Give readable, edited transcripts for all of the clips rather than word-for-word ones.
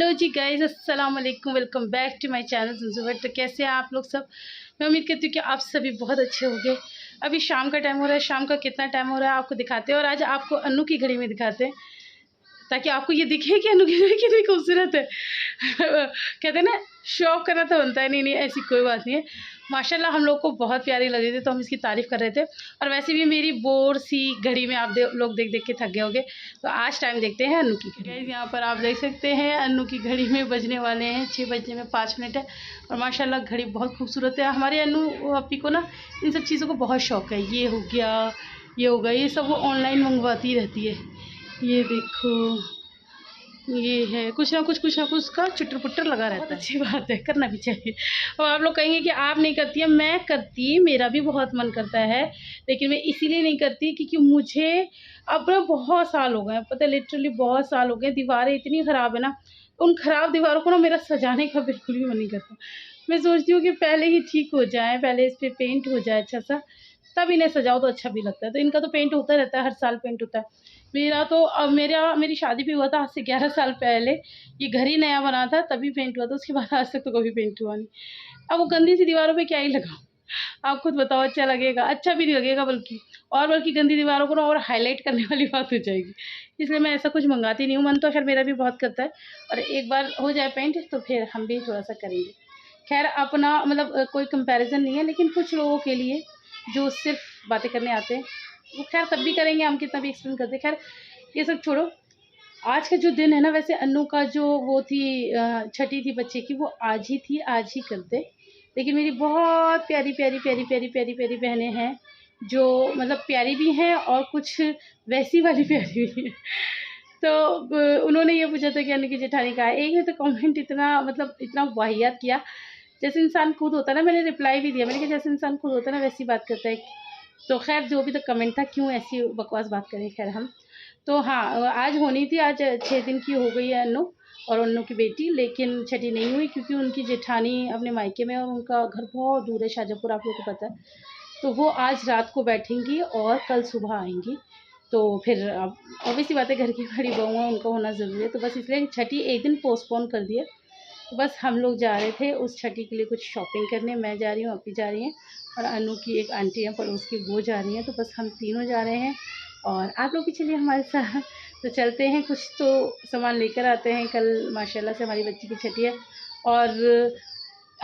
Hello जी guys, अस्सलाम वालेकुम। Welcome back to my channel Zuzuber. तो कैसे हैं आप लोग सब? मैं उम्मीद करती हूँ कि आप सभी बहुत अच्छे होंगे। अभी शाम का टाइम हो रहा है। शाम का कितना टाइम हो रहा है आपको दिखाते हैं, और आज आपको अन्नू की घड़ी में दिखाते हैं ताकि आपको ये दिखे कि अन्नू की घड़ी कितनी खूबसूरत है। कहते हैं ना, शौक करना तो बनता है। नहीं, ऐसी कोई बात नहीं है। माशाल्लाह हम लोग को बहुत प्यारी लग रही थी तो हम इसकी तारीफ़ कर रहे थे। और वैसे भी मेरी बोर सी घड़ी में आप लोग देख देख के थक गए होंगे, तो आज टाइम देखते हैं अन्नू की घड़ी। यहाँ पर आप देख सकते हैं अन्नू की घड़ी में बजने वाले हैं 6 बजने में 5 मिनट है। और माशाल्लाह घड़ी बहुत खूबसूरत है। हमारे अन्नू अपी को ना इन सब चीज़ों को बहुत शौक है। ये हो गया, ये हो गया, ये सब वो ऑनलाइन मंगवाती रहती है। ये देखो, ये है कुछ ना कुछ का चुटर पुटर लगा रहता है। अच्छी बात है, करना भी चाहिए। और आप लोग कहेंगे कि आप नहीं करती है, मैं करती, मेरा भी बहुत मन करता है, लेकिन मैं इसीलिए नहीं करती क्योंकि मुझे अब ना बहुत साल हो गए, पता है, लिटरली बहुत साल हो गए। दीवारें इतनी ख़राब है ना, उन ख़राब दीवारों को ना मेरा सजाने का बिल्कुल भी मन नहीं करता। मैं सोचती हूँ कि पहले ही ठीक हो जाए, पहले इस पर पेंट हो जाए अच्छा सा, तब इन्हें सजाओ तो अच्छा भी लगता है। तो इनका तो पेंट होता रहता है, हर साल पेंट होता है। मेरा तो अब मेरी शादी भी हुआ था आज से 11 साल पहले। ये घर ही नया बना था तभी पेंट हुआ था, उसके बाद आज तक तो कभी पेंट हुआ नहीं। अब वो गंदी सी दीवारों पे क्या ही लगाऊं, आप खुद बताओ। अच्छा लगेगा? अच्छा भी नहीं लगेगा, बल्कि गंदी दीवारों को ना और हाईलाइट करने वाली बात हो जाएगी। इसलिए मैं ऐसा कुछ मंगाती नहीं हूँ। मन तो खैर मेरा भी बहुत करता है, और एक बार हो जाए पेंट तो फिर हम भी थोड़ा सा करेंगे। खैर अपना मतलब कोई कंपैरिजन नहीं है, लेकिन कुछ लोगों के लिए जो सिर्फ बातें करने आते हैं वो खैर तब भी करेंगे, हम कितना भी एक्सप्लेन करते हैं। खैर ये सब छोड़ो। आज का जो दिन है ना, वैसे अन्नू का जो वो थी छठी थी बच्चे की, वो आज ही थी, आज ही करते। लेकिन मेरी बहुत प्यारी प्यारी प्यारी प्यारी प्यारी प्यारी बहनें हैं जो मतलब प्यारी भी हैं और कुछ वैसी वाली प्यारी भी हैं। तो उन्होंने ये पूछा था कि अन्नू की जेठानी कहाँ है। एक ने तो कमेंट इतना वाहियात किया, जैसे इंसान खुद होता है ना। मैंने रिप्लाई भी दिया, मैंने कहा जैसे इंसान खुद होता है ना वैसी बात करता है। तो खैर जो भी तो कमेंट था, क्यों ऐसी बकवास बात करें। खैर हम तो हाँ, आज होनी थी, आज 6 दिन की हो गई है अन्नू और अन्नू की बेटी, लेकिन छठी नहीं हुई क्योंकि उनकी जेठानी अपने मायके में, और उनका घर बहुत दूर है, शाहजहाँपुर, आप लोगों को पता है। तो वो आज रात को बैठेंगी और कल सुबह आएंगी। तो फिर अब ऑब्वियसली बात है, घर की बड़ी बहू है, उनका होना ज़रूरी है। तो बस इसलिए छठी एक दिन पोस्टपोन कर दिए। तो बस हम लोग जा रहे थे उस छठी के लिए कुछ शॉपिंग करने। मैं जा रही हूँ, अपी जा रही हैं, और अन्नू की एक आंटी है पड़ोस की, वो जा रही हैं। तो बस हम तीनों जा रहे हैं, और आप लोग भी चलिए हमारे साथ। तो चलते हैं, कुछ तो सामान लेकर आते हैं। कल माशाल्लाह से हमारी बच्ची की छठी है, और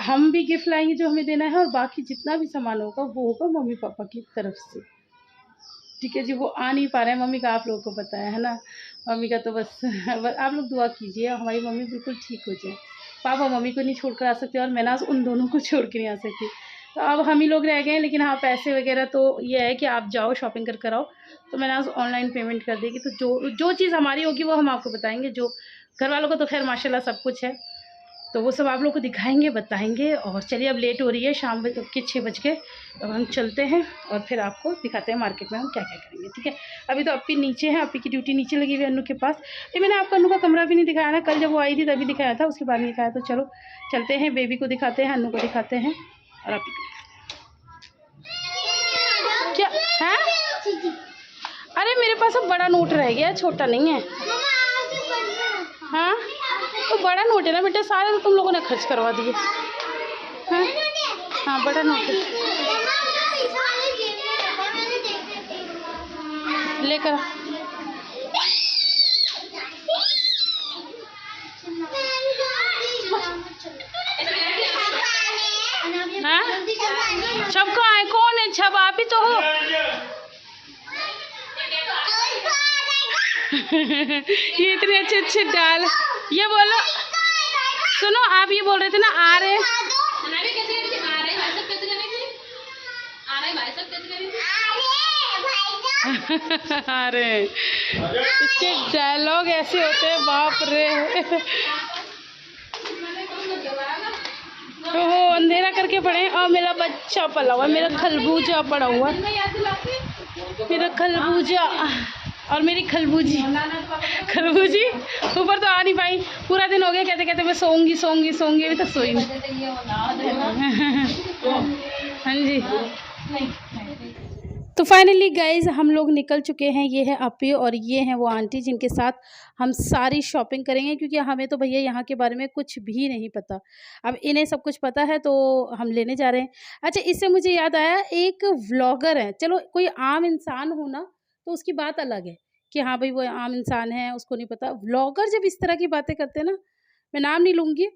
हम भी गिफ्ट लाएंगे जो हमें देना है, और बाकी जितना भी सामान होगा वो होगा मम्मी पापा की तरफ से। ठीक है जी, वो आ नहीं पा रहे हैं मम्मी का, आप लोगों को पता है ना। मम्मी का तो बस आप लोग दुआ कीजिए हमारी मम्मी बिल्कुल ठीक हो जाए। पापा मम्मी को नहीं छोड़ कर आ सकते, और मैं ना उन दोनों को छोड़ के नहीं आ सकती। तो अब हम ही लोग रह गए हैं। लेकिन हाँ, पैसे वगैरह तो ये है कि आप जाओ शॉपिंग कर आओ। तो मैंने आज ऑनलाइन पेमेंट कर देगी। तो जो चीज़ हमारी होगी वो हम आपको बताएंगे। जो घर वालों को तो खैर माशाल्लाह सब कुछ है, तो वो सब आप लोग को दिखाएंगे, बताएंगे। और चलिए, अब लेट हो रही है, शाम के 6 बज के। अब हम चलते हैं और फिर आपको दिखाते हैं मार्केट में हम क्या क्या करेंगे। ठीक है, अभी तो अपी नीचे है, अपी की ड्यूटी नीचे लगी हुई है अन्नू के पास। ये मैंने आपको अन्नू का कमरा भी नहीं दिखाया ना, कल जब वो आई थी तभी दिखाया था, उसके बाद नहीं दिखाया। तो चलो चलते हैं, बेबी को दिखाते हैं, अन्नू को दिखाते हैं, और अपी को क्या है। अरे मेरे पास अब बड़ा नोट रह गया, छोटा नहीं है। हाँ तो बड़ा नोट है ना बेटा, सारे तो तुम लोगों ने खर्च करवा दिए। हाँ बड़ा नोट है, लेकर हाँ सबको आए, कौन है छब? आप ही तो हो। ये इतने अच्छे अच्छे डाल, ये बोलो, सुनो आप ये बोल रहे थे ना आ रहे। अरे इसके डायलॉग ऐसे होते हैं, बाप रे। तो वो अंधेरा करके पड़े, और मेरा बच्चा पला हुआ, मेरा खरबूजा पड़ा हुआ, मेरा खरबूजा और मेरी खरबूजी ऊपर तो आ नहीं पाई। पूरा दिन हो गया कहते कहते मैं सोऊंगी, अभी तक सोई नहीं। हाँ जी, तो फाइनली गाइज़ हम लोग निकल चुके हैं। ये है अपी और ये हैं वो आंटी जिनके साथ हम सारी शॉपिंग करेंगे, क्योंकि हमें तो भैया यहाँ के बारे में कुछ भी नहीं पता। अब इन्हें सब कुछ पता है तो हम लेने जा रहे हैं। अच्छा, इससे मुझे याद आया, एक व्लॉगर है, चलो कोई आम इंसान हो ना तो उसकी बात अलग है कि हाँ भाई वो आम इंसान है, उसको नहीं पता। व्लॉगर जब इस तरह की बातें करते हैं ना, मैं नाम नहीं लूँगी,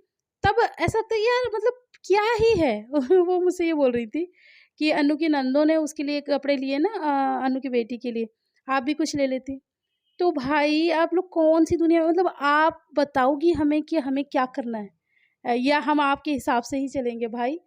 तब ऐसा लगता है यार मतलब क्या ही है। वो मुझसे ये बोल रही थी कि अनु की नंदों ने उसके लिए कपड़े लिए ना, अनु की बेटी के लिए, आप भी कुछ ले लेती। तो भाई आप लोग कौन-सी दुनिया में, मतलब आप बताओगी हमें कि हमें क्या करना है? या हम आपके हिसाब से ही चलेंगे भाई?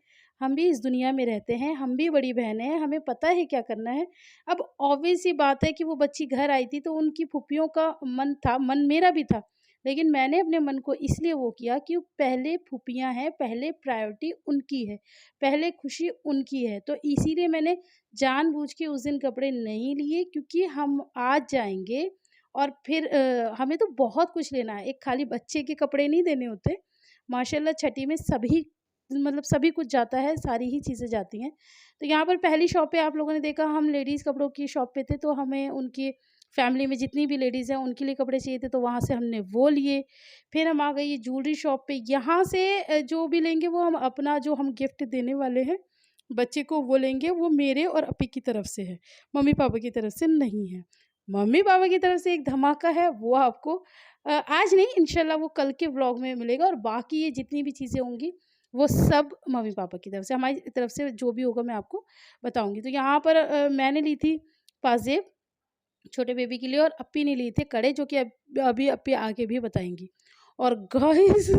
हम भी इस दुनिया में रहते हैं, हम भी बड़ी बहनें हैं, हमें पता है क्या करना है। अब ऑब्वियस सी बात है कि वो बच्ची घर आई थी तो उनकी फूफियों का मन था, मन मेरा भी था। लेकिन मैंने अपने मन को इसलिए वो किया कि पहले फूफियाँ हैं, पहले प्रायोरिटी उनकी है, पहले खुशी उनकी है। तो इसीलिए मैंने जानबूझ के उस दिन कपड़े नहीं लिए, क्योंकि हम आज जाएँगे और फिर हमें तो बहुत कुछ लेना है। एक खाली बच्चे के कपड़े नहीं देने होते। माशाल्लाह छठी में सभी, मतलब सभी कुछ जाता है, सारी ही चीज़ें जाती हैं। तो यहाँ पर पहली शॉप पे आप लोगों ने देखा, हम लेडीज़ कपड़ों की शॉप पे थे, तो हमें उनकी फैमिली में जितनी भी लेडीज़ हैं उनके लिए कपड़े चाहिए थे, तो वहाँ से हमने वो लिए। फिर हम आ गए ये ज्वेलरी शॉप पे, यहाँ से जो भी लेंगे वो हम अपना, जो हम गिफ्ट देने वाले हैं बच्चे को, वो लेंगे। वो मेरे और अपी की तरफ से है, मम्मी-पापा की तरफ से नहीं है। मम्मी-पापा की तरफ से एक धमाका है, वो आपको आज नहीं, इंशाल्लाह वो कल के व्लॉग में मिलेगा। और बाकी ये जितनी भी चीज़ें होंगी वो सब मम्मी-पापा की तरफ से, हमारी तरफ से जो भी होगा मैं आपको बताऊँगी। तो यहाँ पर मैंने ली थी पाज़ेब छोटे बेबी के लिए, और अप्पी ने लिए थे कड़े, जो कि अभी अप्पी आगे भी बताएँगी। और गाइस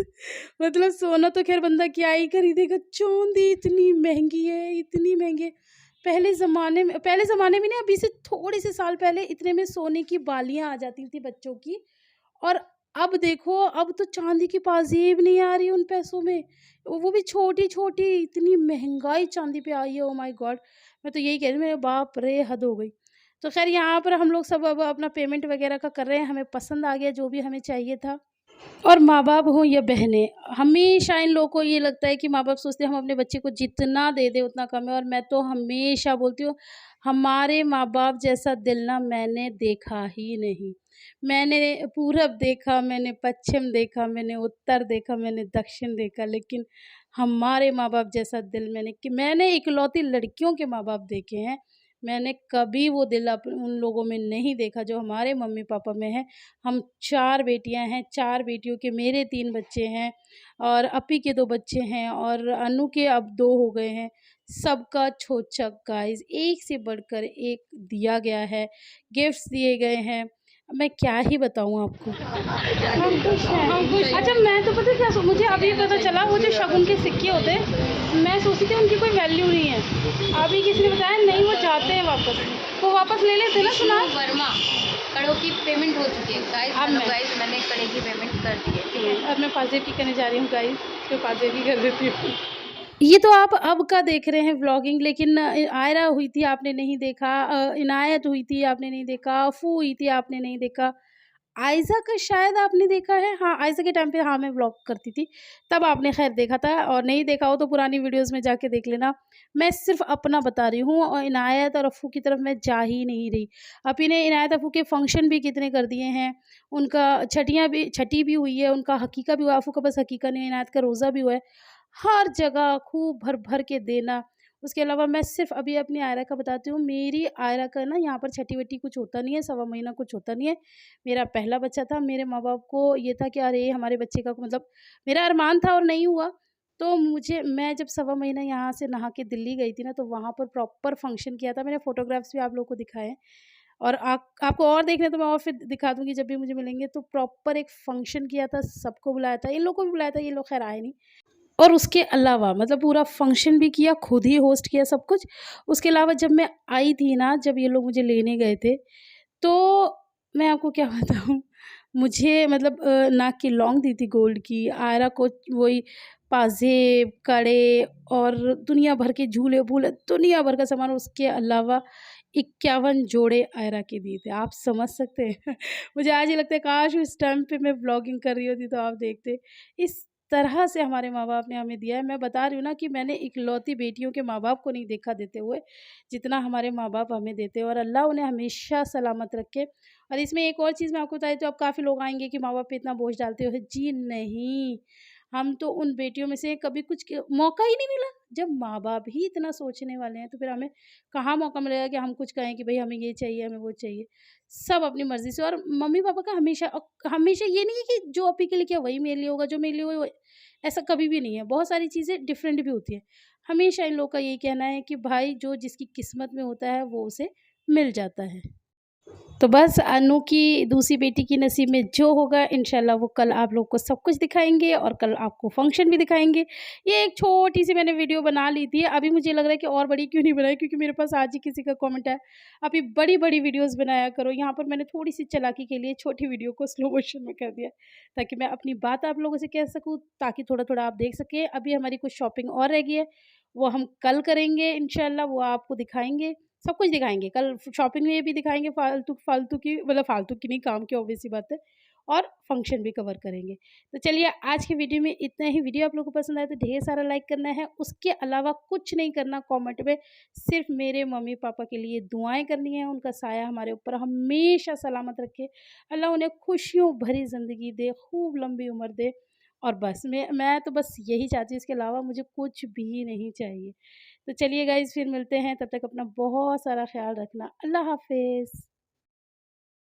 मतलब सोना तो ख़ैर बंदा क्या ही खरीदेगा, चाँदी इतनी महँगी है, इतनी महँगी है। पहले ज़माने में ना, अभी से थोड़े से साल पहले इतने में सोने की बालियाँ आ जाती थी बच्चों की, और अब देखो, अब तो चाँदी की पाज़ेब नहीं आ रही उन पैसों में, वो भी छोटी-छोटी। इतनी महँगाई चाँदी पे आई है, ओह माय गॉड! मैं तो यही कह रही हूँ, मेरे बाप रे! हद हो गई। तो ख़ैर यहाँ पर हम लोग सब अब अपना पेमेंट वग़ैरह का कर रहे हैं, हमें पसंद आ गया जो भी हमें चाहिए था। और माँ-बाप हों या बहनें, हमेशा इन लोगों को ये लगता है कि माँ-बाप सोचते हैं हम अपने बच्चे को जितना दे दें उतना कम है, और मैं तो हमेशा बोलती हूँ, हमारे माँ-बाप जैसा दिल ना मैंने देखा ही नहीं। मैंने पूरब देखा, मैंने पश्चिम देखा, मैंने उत्तर देखा, मैंने दक्षिण देखा, लेकिन हमारे माँ-बाप जैसा दिल मैंने इकलौती लड़कियों के माँ-बाप देखे हैं। मैंने कभी वो दिल उन लोगों में नहीं देखा जो हमारे मम्मी-पापा में है। हम 4 बेटियाँ हैं, 4 बेटियों के मेरे 3 बच्चे हैं, और अपी के 2 बच्चे हैं, और अनु के अब 2 हो गए हैं। सबका छोचक गाइज़, एक से बढ़कर एक दिया गया है, गिफ्ट्स दिए गए हैं। मैं क्या ही बताऊँ आपको। हम खुश हैं। अच्छा, मैं तो पता है क्या मुझे अभी पता चला, वो जो शगुन के सिक्के होते हैं, मैं सोचती थी उनकी कोई वैल्यू नहीं है। अभी किसी ने बताया नहीं, वो जाते हैं वापस, वो वापस ले लेते हैं ना, सुना? वर्मा कड़ों की पेमेंट हो चुकी है गाइस। अब मैं गाइस मैंने कड़े की पेमेंट कर दी है, ठीक है। अब मैं पाज़ेब की करने जा रही हूँ गाइस, तो पाज़ेब की कर देती हूँ। ये तो आप अब का देख रहे हैं व्लॉगिंग, लेकिन आयरा हुई थी आपने नहीं देखा, इनायत हुई थी आपने नहीं देखा, अफ़ू हुई थी आपने नहीं देखा, आयज़ा का शायद आपने देखा है। हाँ, आयज़ा के टाइम पे हाँ, मैं व्लॉग करती थी, तब आपने ख़ैर देखा था, और नहीं देखा हो तो पुरानी वीडियोज़ में जाके देख लेना। मैं सिर्फ़ अपना बता रही हूँ, और इनायत और अफ़ू की तरफ मैं जा ही नहीं रही। अभी ने इनायत अफ़ू के फंक्शन भी कितने कर दिए हैं, उनका छठी भी हुई है, उनका हकीका भी हुआ, अफ़ू का बस हकीका नहीं, इनायत का रोज़ा भी हुआ है। हर जगह खूब भर-भर के देना। उसके अलावा मैं सिर्फ़ अभी अपनी आयरा का बताती हूँ, मेरी आयरा का ना यहाँ पर छठी-वठी कुछ होता नहीं है, सवा महीना कुछ होता नहीं है। मेरा पहला बच्चा था, मेरे माँ-बाप को ये था कि अरे! हमारे बच्चे का मतलब मेरा अरमान था और नहीं हुआ, तो मैं जब सवा महीना यहाँ से नहा के दिल्ली गई थी ना, तो वहाँ पर प्रॉपर फंक्शन किया था। मैंने फ़ोटोग्राफ्स भी आप लोगों को दिखाए हैं, और आपको और देखना है तो मैं और फिर दिखा दूँगी जब भी मुझे मिलेंगे। तो प्रॉपर एक फंक्शन किया था, सबको बुलाया था, इन लोगों को भी बुलाया था, ये लोग ख़ैर आए नहीं। और उसके अलावा मतलब पूरा फंक्शन भी किया, खुद ही होस्ट किया सब कुछ। उसके अलावा जब मैं आई थी ना, जब ये लोग मुझे लेने गए थे, तो मैं आपको क्या बताऊँ, मुझे मतलब नाक की लौंग दी थी गोल्ड की, आयरा को वही पाज़ेब, कड़े, और दुनिया भर के झूले-वूले, दुनिया भर का सामान। उसके अलावा 51 जोड़े आयरा के दिए थे। आप समझ सकते हैं? मुझे आज ये लगता है काश उस टाइम पे मैं व्लॉगिंग कर रही होती तो आप देखते। इस तरह से हमारे माँ बाप ने हमें दिया है। मैं बता रही हूँ ना कि मैंने इकलौती बेटियों के माँ बाप को नहीं देखा देते हुए, जितना हमारे माँ बाप हमें देते हैं, और अल्लाह उन्हें हमेशा सलामत रखे। और इसमें एक और चीज़ मैं आपको बताई, तो अब काफ़ी लोग आएँगे कि माँ बाप पे इतना बोझ डालते हो। जी नहीं, हम तो उन बेटियों में से कभी कुछ मौका ही नहीं मिला। जब माँ बाप ही इतना सोचने वाले हैं, तो फिर हमें कहाँ मौका मिलेगा कि हम कुछ कहें कि भाई हमें ये चाहिए, हमें वो चाहिए। सब अपनी मर्ज़ी से, और मम्मी-पापा का हमेशा हमेशा ये नहीं है कि जो आप ही के लिए किया वही मेरे लिए होगा, जो मेरे लिए हुआ ऐसा कभी भी नहीं है। बहुत सारी चीज़ें डिफरेंट भी होती हैं। हमेशा इन लोगों का यही कहना है कि भाई जो जिसकी किस्मत में होता है वो उसे मिल जाता है। तो बस अनु की दूसरी बेटी की नसीब में जो होगा इंशाल्लाह वो कल आप लोग को सब कुछ दिखाएँगे, और कल आपको फंक्शन भी दिखाएँगे। ये एक छोटी-सी मैंने वीडियो बना ली थी। अभी मुझे लग रहा है कि और बड़ी क्यों नहीं बनाई, क्योंकि मेरे पास आज ही किसी का कमेंट आया, अभी बड़ी-बड़ी वीडियोज़ बनाया करो। यहाँ पर मैंने थोड़ी-सी चालाकी के लिए छोटी वीडियो को स्लो मोशन में कर दिया, ताकि मैं अपनी बात आप लोगों से कह सकूँ, ताकि थोड़ा-थोड़ा आप देख सकें। अभी हमारी कुछ शॉपिंग और रह गई है, वो हम कल करेंगे इंशाल्लाह, वो आपको दिखाएँगे। सब कुछ दिखाएँगे, कल शॉपिंग में भी दिखाएँगे, फालतू की, मतलब फालतू की नहीं, काम की ऑब्वियस सी बात है, और फंक्शन भी कवर करेंगे। तो चलिए आज की वीडियो में इतना ही। वीडियो आप लोगों को पसंद आए तो ढेर सारा लाइक करना है, उसके अलावा कुछ नहीं करना कमेंट में, सिर्फ मेरे मम्मी-पापा के लिए दुआएँ करनी है, उनका साया हमारे ऊपर हमेशा सलामत रखे, अल्लाह उन्हें खुशियों भरी ज़िंदगी दे, खूब लंबी उम्र दे, और बस मैं तो बस यही चाहती हूँ, इसके अलावा मुझे कुछ भी नहीं चाहिए। तो चलिए गाइज़, फिर मिलते हैं, तब तक अपना बहुत सारा ख़्याल रखना। अल्लाह हाफ़िज़।